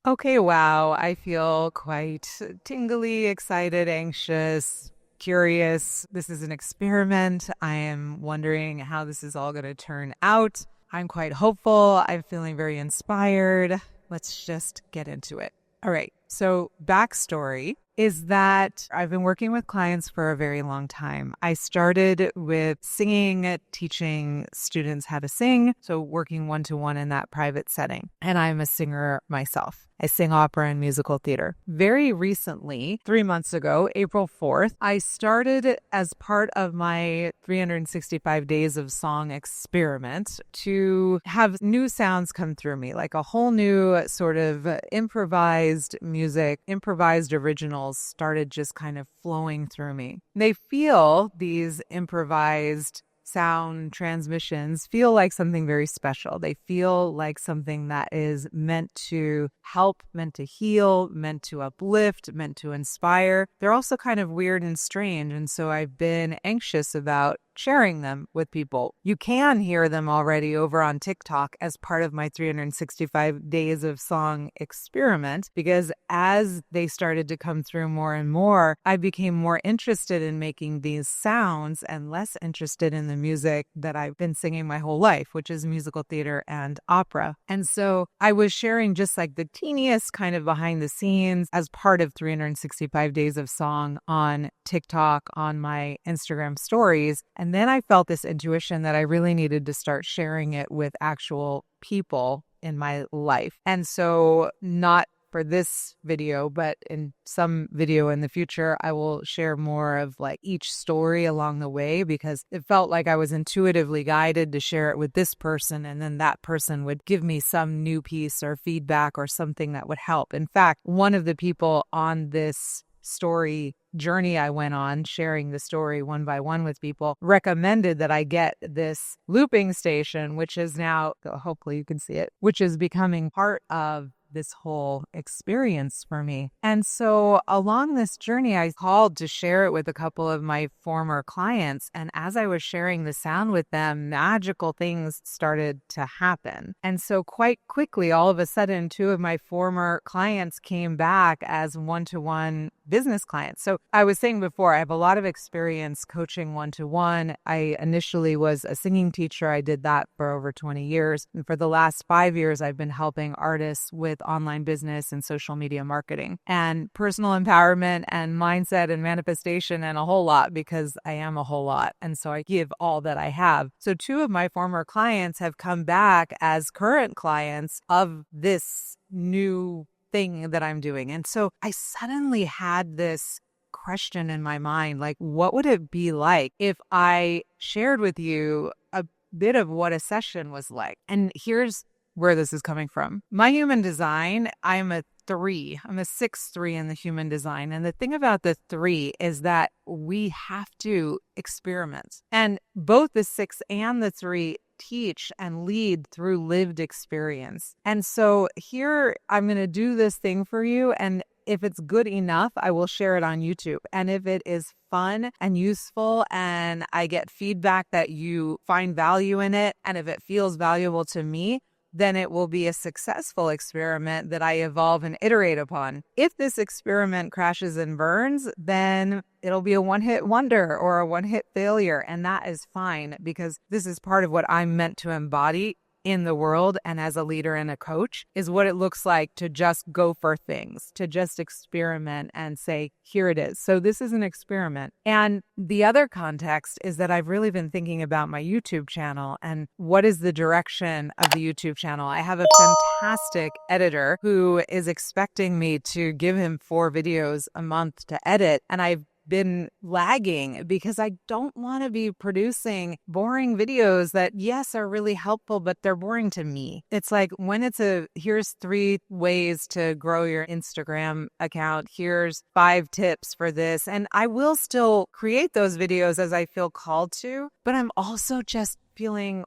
Okay, wow. I feel quite tingly, excited, anxious, curious. This is an experiment. I am wondering how this is all going to turn out. I'm quite hopeful. I'm feeling very inspired. Let's just get into it. All right. So, backstory is that I've been working with clients for a very long time. I started with singing, teaching students how to sing, so working one-to-one in that private setting. And I'm a singer myself. I sing opera and musical theater. Very recently, 3 months ago, April 4th, I started as part of my 365 Days of Song experiment to have new sounds come through me, like a whole new sort of improvised music, improvised originals started just kind of flowing through me. These improvised sound transmissions feel like something very special. They feel like something that is meant to help, meant to heal, meant to uplift, meant to inspire. They're also kind of weird and strange. And so I've been anxious about sharing them with people. You can hear them already over on TikTok as part of my 365 Days of Song experiment, because as they started to come through more and more, I became more interested in making these sounds and less interested in the music that I've been singing my whole life, which is musical theater and opera. And so I was sharing just like the teeniest kind of behind the scenes as part of 365 Days of Song on TikTok, on my Instagram stories. And then I felt this intuition that I really needed to start sharing it with actual people in my life. And so not for this video, but in some video in the future, I will share more of like each story along the way, because it felt like I was intuitively guided to share it with this person. And then that person would give me some new piece or feedback or something that would help. In fact, one of the people on this story journey I went on, sharing the story one by one with people, recommended that I get this looping station, which is now, hopefully you can see it, which is becoming part of this whole experience for me. And so along this journey, I called to share it with a couple of my former clients. And as I was sharing the sound with them, magical things started to happen. And so quite quickly, all of a sudden, two of my former clients came back as one-to-one business clients. So I was saying before, I have a lot of experience coaching one-to-one. I initially was a singing teacher. I did that for over 20 years. And for the last 5 years, I've been helping artists with online business and social media marketing and personal empowerment and mindset and manifestation and a whole lot, because I am a whole lot. And so I give all that I have. So two of my former clients have come back as current clients of this new thing that I'm doing. And so I suddenly had this question in my mind, like, what would it be like if I shared with you a bit of what a session was like? And here's where this is coming from. My human design, I'm a 3. I'm a 6-3 in the human design. And the thing about the 3 is that we have to experiment. And both the 6 and the 3 teach and lead through lived experience. And so here I'm going to do this thing for you. And if it's good enough, I will share it on YouTube. And if it is fun and useful and I get feedback that you find value in it, and if it feels valuable to me, then it will be a successful experiment that I evolve and iterate upon. If this experiment crashes and burns, then it'll be a one-hit wonder or a one-hit failure. And that is fine, because this is part of what I'm meant to embody in the world and as a leader and a coach, is what it looks like to just go for things, to just experiment and say, here it is. So this is an experiment. And the other context is that I've really been thinking about my YouTube channel and what is the direction of the YouTube channel. I have a fantastic editor who is expecting me to give him 4 videos a month to edit. And I've been lagging because I don't want to be producing boring videos that, yes, are really helpful, but they're boring to me. It's like when it's here's 3 ways to grow your Instagram account. Here's 5 tips for this. And I will still create those videos as I feel called to, but I'm also just feeling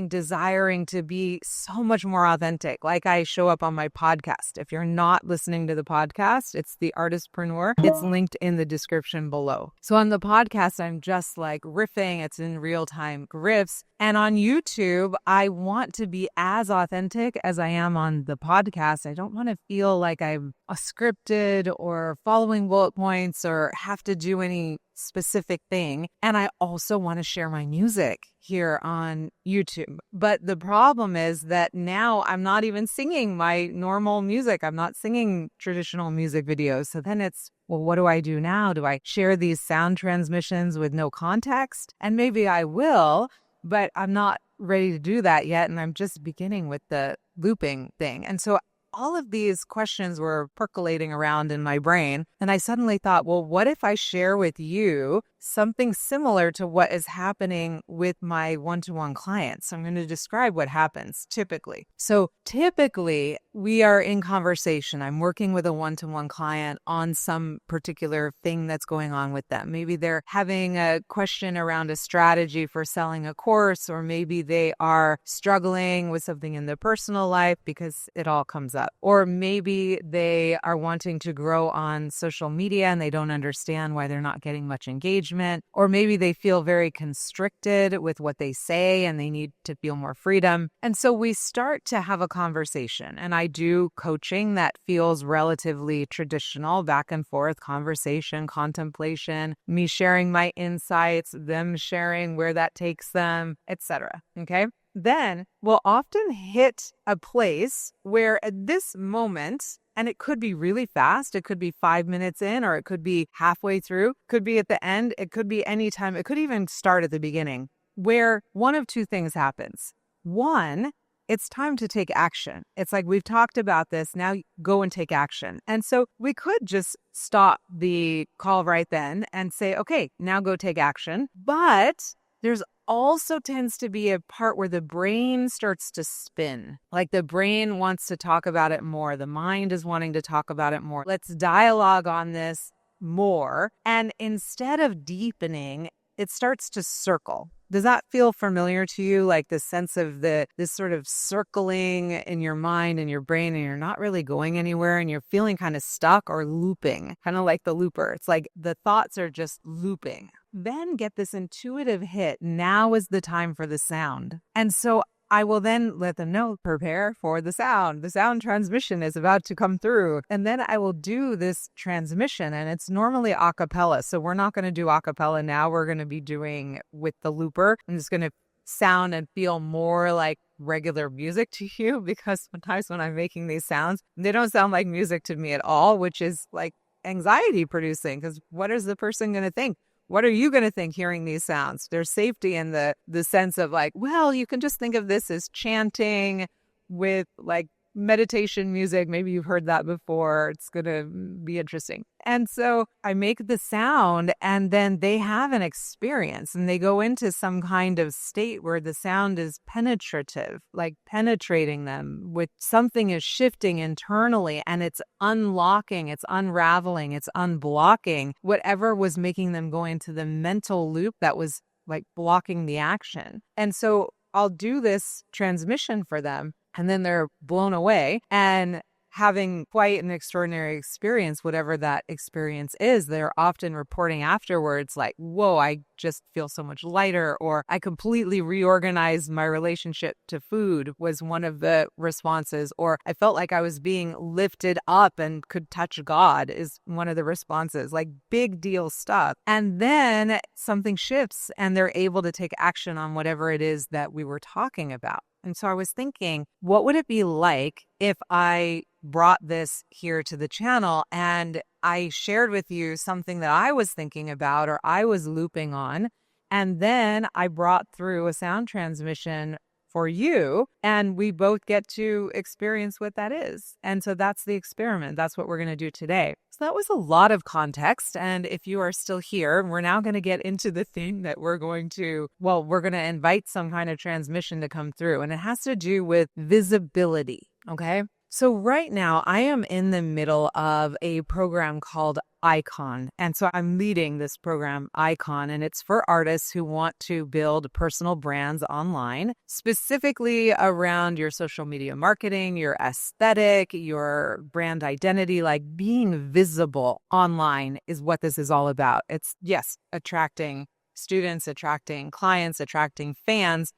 desiring to be so much more authentic, like I show up on my podcast. If you're not listening to the podcast, it's the Artistpreneur. It's linked in the description below. So on the podcast, I'm just like riffing. It's in real time riffs. And on YouTube, I want to be as authentic as I am on the podcast. I don't want to feel like I'm scripted or following bullet points or have to do any specific thing. And I also want to share my music here on YouTube. But the problem is that now I'm not even singing my normal music. I'm not singing traditional music videos. So then it's, well, what do I do now? Do I share these sound transmissions with no context? And maybe I will, but I'm not ready to do that yet. And I'm just beginning with the looping thing. And so all of these questions were percolating around in my brain. And I suddenly thought, well, what if I share with you something similar to what is happening with my one-to-one clients? So I'm going to describe what happens typically. So typically we are in conversation. I'm working with a one-to-one client on some particular thing that's going on with them. Maybe they're having a question around a strategy for selling a course, or maybe they are struggling with something in their personal life, because it all comes up. Or maybe they are wanting to grow on social media and they don't understand why they're not getting much engagement. Or maybe they feel very constricted with what they say and they need to feel more freedom. And so we start to have a conversation. And I do coaching that feels relatively traditional, back and forth conversation, contemplation, me sharing my insights, them sharing where that takes them, etc. Okay. Then we'll often hit a place where at this moment, and it could be really fast, it could be 5 minutes in, or it could be halfway through, could be at the end, it could be any time, it could even start at the beginning, where one of two things happens. One, it's time to take action. It's like, we've talked about this, now go and take action. And so we could just stop the call right then and say, okay, now go take action. But there's also tends to be a part where the brain starts to spin. Like the brain wants to talk about it more. The mind is wanting to talk about it more. Let's dialogue on this more. And instead of deepening, it starts to circle. Does that feel familiar to you? Like the sense of this sort of circling in your mind and your brain, and you're not really going anywhere and you're feeling kind of stuck or looping, kind of like the looper. It's like the thoughts are just looping. Then get this intuitive hit. Now is the time for the sound. And so I will then let them know, prepare for the sound. The sound transmission is about to come through. And then I will do this transmission, and it's normally a cappella. So we're not going to do a cappella now. We're going to be doing with the looper. I'm just going to sound and feel more like regular music to you, because sometimes when I'm making these sounds, they don't sound like music to me at all, which is like anxiety producing, because what is the person going to think? What are you going to think hearing these sounds? There's safety in the sense of like, well, you can just think of this as chanting with like meditation music. Maybe you've heard that before. It's going to be interesting. And so I make the sound, and then they have an experience, and they go into some kind of state where the sound is penetrative, like penetrating them with something is shifting internally, and it's unlocking, it's unraveling, it's unblocking whatever was making them go into the mental loop that was like blocking the action. And so I'll do this transmission for them, and then they're blown away and having quite an extraordinary experience, whatever that experience is. They're often reporting afterwards like, whoa, I just feel so much lighter, or I completely reorganized my relationship to food was one of the responses, or I felt like I was being lifted up and could touch God is one of the responses, like big deal stuff. And then something shifts and they're able to take action on whatever it is that we were talking about. And so I was thinking, what would it be like if I brought this here to the channel and I shared with you something that I was thinking about or I was looping on, and then I brought through a sound transmission for you, and we both get to experience what that is. And so that's the experiment. That's what we're going to do today. So that was a lot of context. And if you are still here, we're now going to get into the thing that we're going to invite some kind of transmission to come through. And it has to do with visibility. Okay. So right now I am in the middle of a program called Icon. And so I'm leading this program, Icon, and it's for artists who want to build personal brands online, specifically around your social media marketing, your aesthetic, your brand identity. Like being visible online is what this is all about. It's, yes, attracting students, attracting clients, attracting fans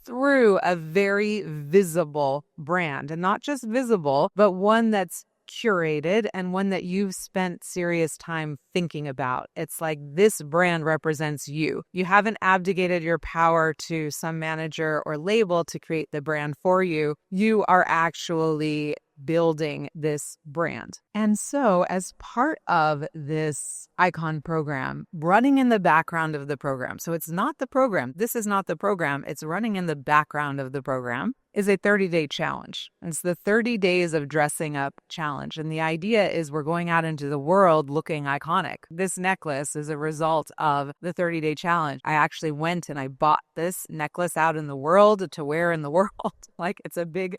through a very visible brand, and not just visible, but one that's curated and one that you've spent serious time thinking about. It's like this brand represents you. You haven't abdicated your power to some manager or label to create the brand for you. You are actually building this brand. And so as part of this Icon program, running in the background of the program, so it's not the program, this is not the program, it's running in the background of the program, is a 30-day challenge. It's the 30 days of dressing up challenge. And the idea is we're going out into the world looking iconic. This necklace is a result of the 30-day challenge. I actually went and I bought this necklace out in the world to wear in the world. Like it's a big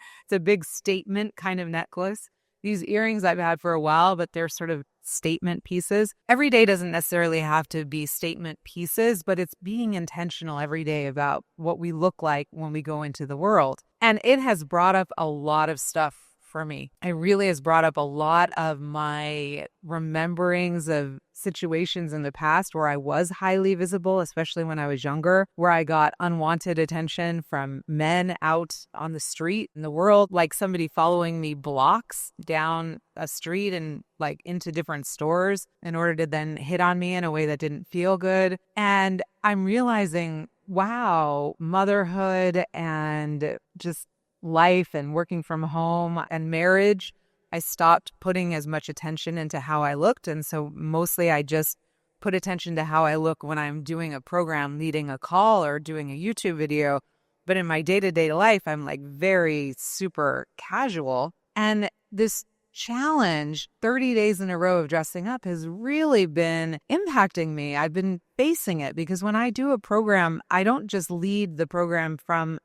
statement kind of necklace. These earrings I've had for a while, but they're sort of statement pieces. Every day doesn't necessarily have to be statement pieces, but it's being intentional every day about what we look like when we go into the world. And it has brought up a lot of stuff for me. It really has brought up a lot of my rememberings of situations in the past where I was highly visible, especially when I was younger, where I got unwanted attention from men out on the street in the world, like somebody following me blocks down a street and like into different stores in order to then hit on me in a way that didn't feel good. And I'm realizing, wow, motherhood and just life and working from home and marriage, I stopped putting as much attention into how I looked. And so mostly I just put attention to how I look when I'm doing a program, leading a call or doing a YouTube video. But in my day-to-day life, I'm like very super casual. And this challenge, 30 days in a row of dressing up, has really been impacting me. I've been facing it because when I do a program, I don't just lead the program from,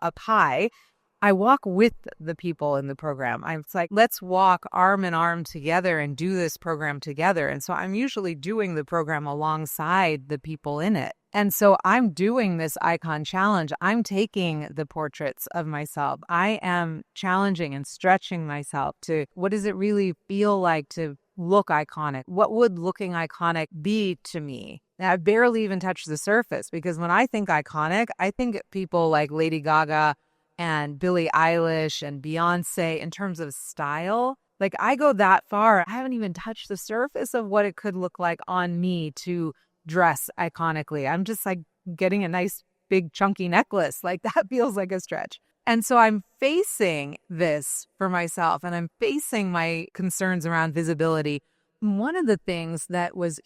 up high. I walk with the people in the program. It's like, let's walk arm in arm together and do this program together. And so I'm usually doing the program alongside the people in it. And so I'm doing this Icon challenge. I'm taking the portraits of myself. I am challenging and stretching myself to what does it really feel like to look iconic? What would looking iconic be to me? Now, I've barely even touched the surface because when I think iconic, I think people like Lady Gaga and Billie Eilish and Beyonce in terms of style. Like I go that far. I haven't even touched the surface of what it could look like on me to dress iconically. I'm just like getting a nice big chunky necklace. Like that feels like a stretch. And so I'm facing this for myself and I'm facing my concerns around visibility. One of the things that was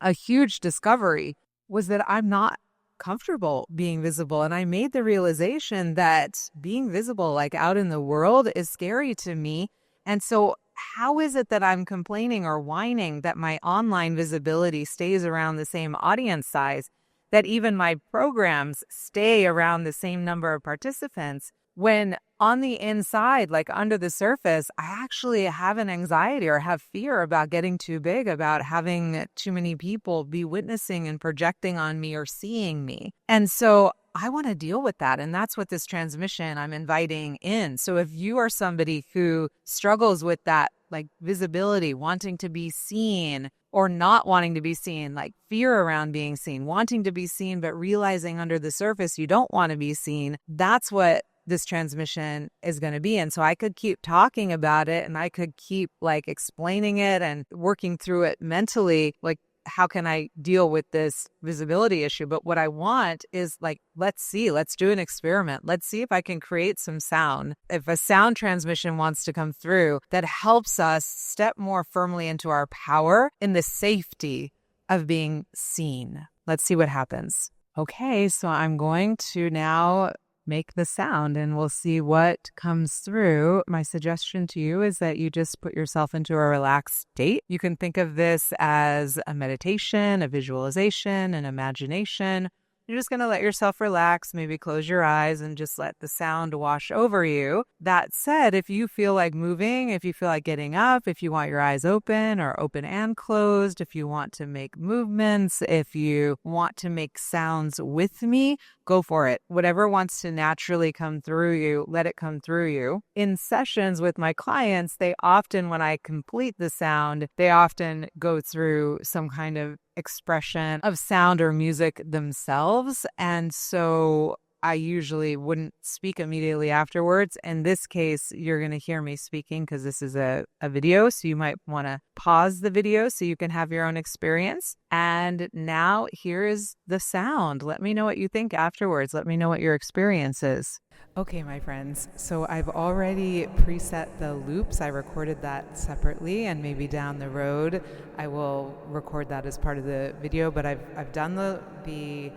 a huge discovery was that I'm not comfortable being visible. And I made the realization that being visible, like out in the world, is scary to me. And so how is it that I'm complaining or whining that my online visibility stays around the same audience size, that even my programs stay around the same number of participants, when on the inside, like under the surface, I actually have an anxiety or have fear about getting too big, about having too many people be witnessing and projecting on me or seeing me. And so I want to deal with that. And that's what this transmission I'm inviting in. So if you are somebody who struggles with that, like visibility, wanting to be seen or not wanting to be seen, like fear around being seen, wanting to be seen, but realizing under the surface you don't want to be seen, that's what this transmission is going to be. And so I could keep talking about it and I could keep like explaining it and working through it mentally, like how can I deal with this visibility issue? But what I want is like, let's do an experiment. Let's see if I can create some sound. If a sound transmission wants to come through that helps us step more firmly into our power in the safety of being seen. Let's see what happens. Okay, so I'm going to now make the sound and we'll see what comes through. My suggestion to you is that you just put yourself into a relaxed state. You can think of this as a meditation, a visualization, an imagination, You're just going to let yourself relax, maybe close your eyes and just let the sound wash over you. That said, if you feel like moving, if you feel like getting up, if you want your eyes open or open and closed, if you want to make movements, if you want to make sounds with me, go for it. Whatever wants to naturally come through you, let it come through you. In sessions with my clients, they often, when I complete the sound, they often go through some kind of expression of sound or music themselves. And so I usually wouldn't speak immediately afterwards. In this case, you're going to hear me speaking because this is a video. So you might want to pause the video so you can have your own experience. And now here is the sound. Let me know what you think afterwards. Let me know what your experience is. Okay, my friends. So I've already preset the loops. I recorded that separately, and maybe down the road I will record that as part of the video. But I've done the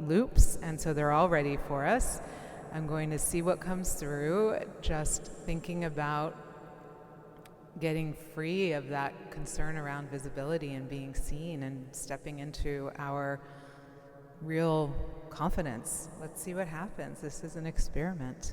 loops, and so they're all ready for us. I'm going to see what comes through, just thinking about getting free of that concern around visibility and being seen and stepping into our real confidence. Let's see what happens. This is an experiment.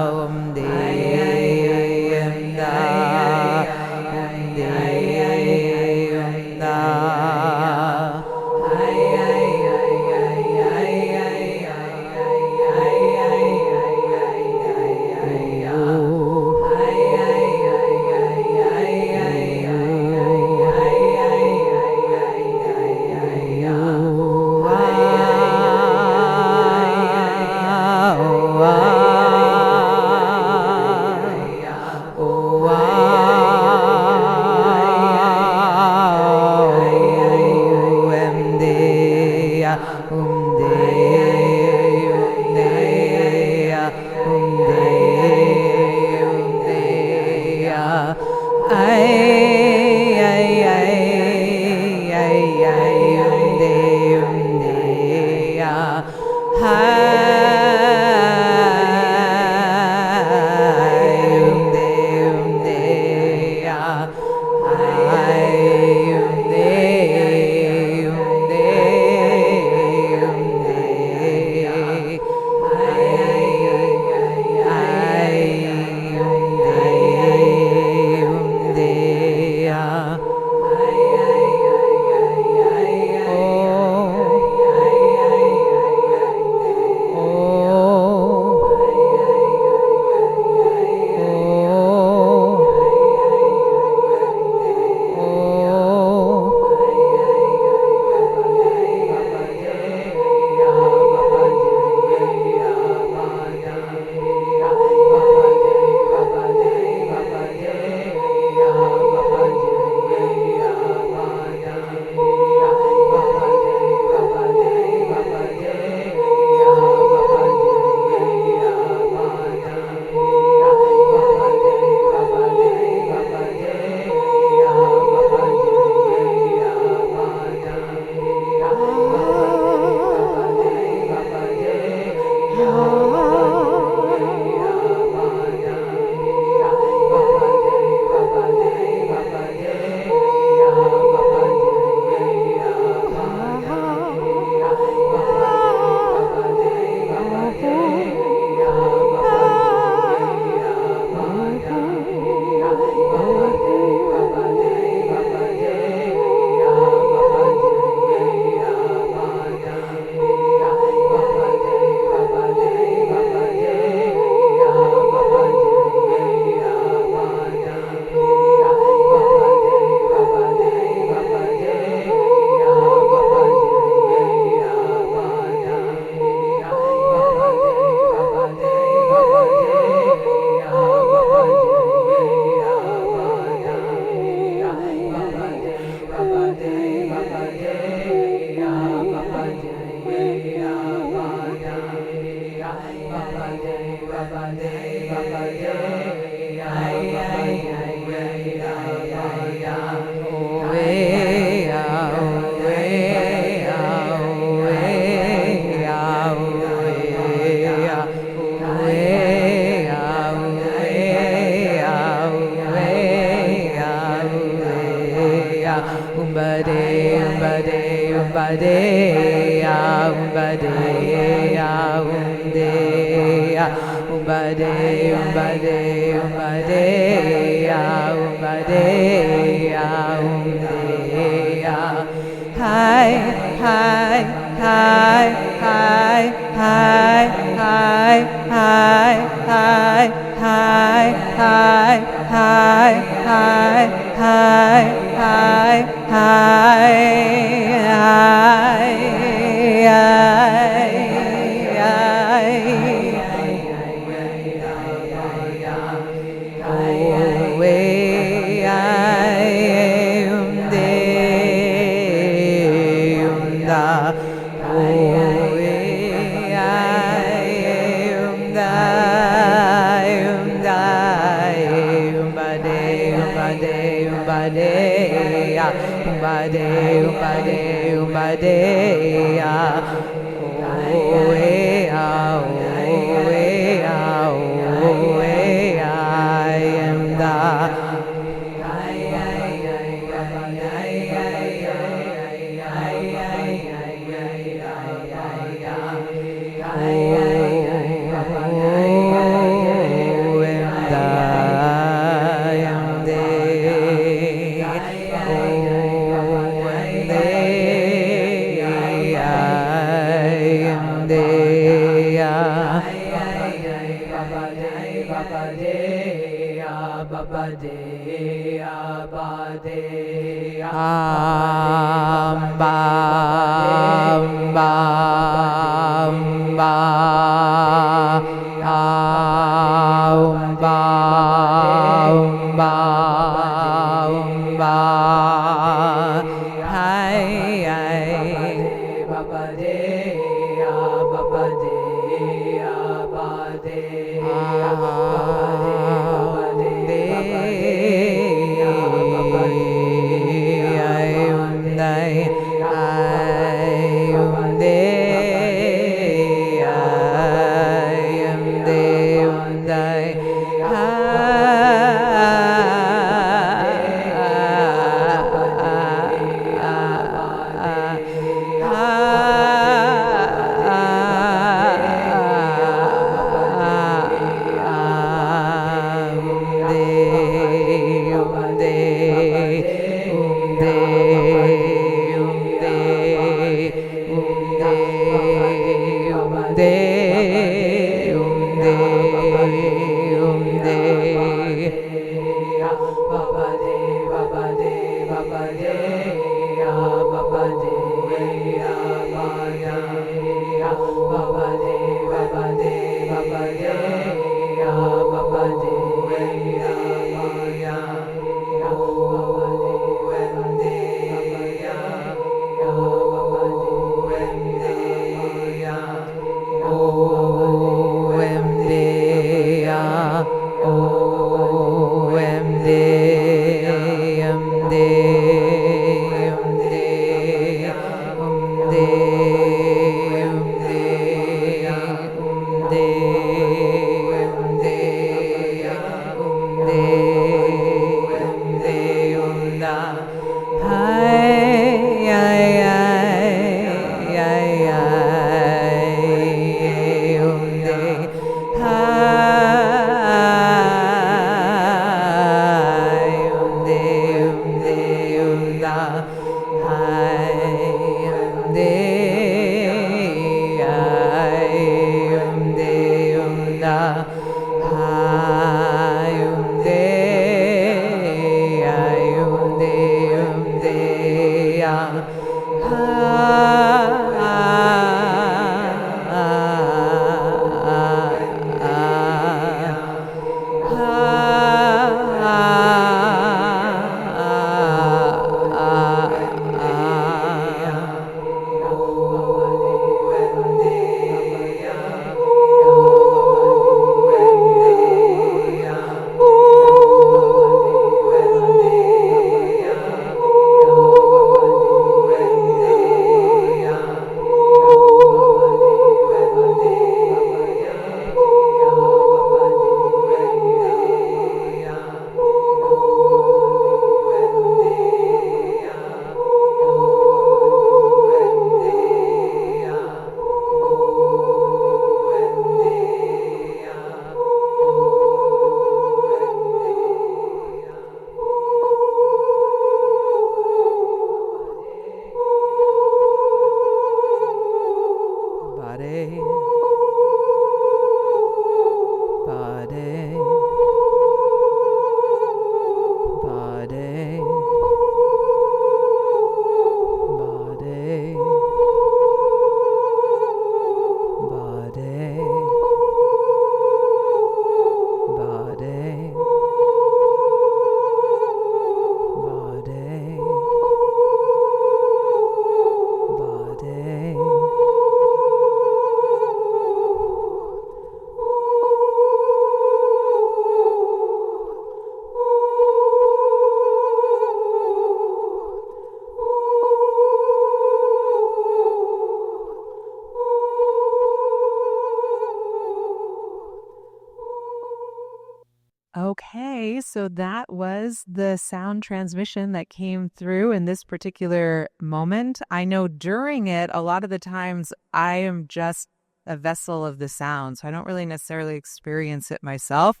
so that was the sound transmission that came through in this particular moment. I know during it, a lot of the times I am just a vessel of the sound, so I don't really necessarily experience it myself.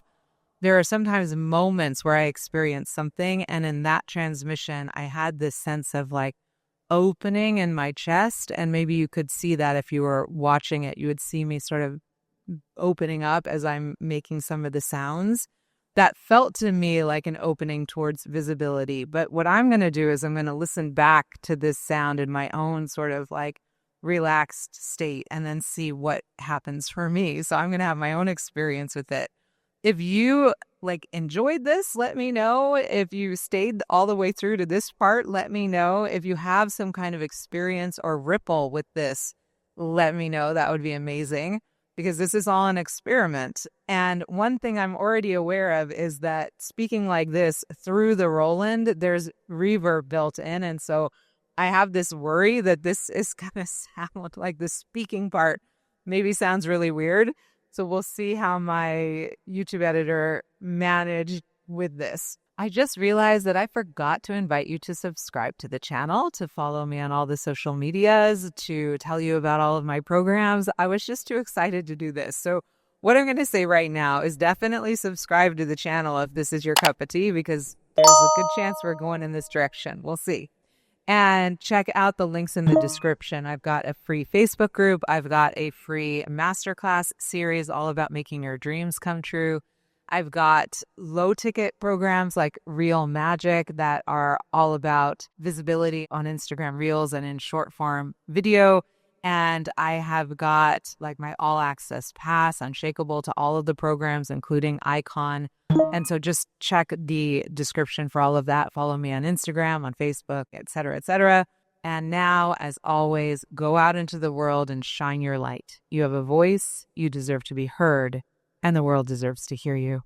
There are sometimes moments where I experience something, and in that transmission, I had this sense of like opening in my chest, and maybe you could see that if you were watching it, you would see me sort of opening up as I'm making some of the sounds. That felt to me like an opening towards visibility. But what I'm going to do is I'm going to listen back to this sound in my own sort of like relaxed state and then see what happens for me. So I'm going to have my own experience with it. If you like enjoyed this, let me know. If you stayed all the way through to this part, let me know. If you have some kind of experience or ripple with this, let me know. That would be amazing, because this is all an experiment. And one thing I'm already aware of is that speaking like this through the Roland, there's reverb built in. And so I have this worry that this is going to sound like the speaking part maybe sounds really weird. So we'll see how my YouTube editor managed with this. I just realized that I forgot to invite you to subscribe to the channel, to follow me on all the social medias, to tell you about all of my programs. I was just too excited to do this. So what I'm going to say right now is definitely subscribe to the channel if this is your cup of tea, because there's a good chance we're going in this direction. We'll see. And check out the links in the description. I've got a free Facebook group. I've got a free masterclass series all about making your dreams come true. I've got low ticket programs like Real Magic that are all about visibility on Instagram Reels and in short form video. And I have got like my all access pass, unshakable to all of the programs, including Icon. And so just check the description for all of that. Follow me on Instagram, on Facebook, et cetera, et cetera. And now, as always, go out into the world and shine your light. You have a voice, you deserve to be heard, and the world deserves to hear you.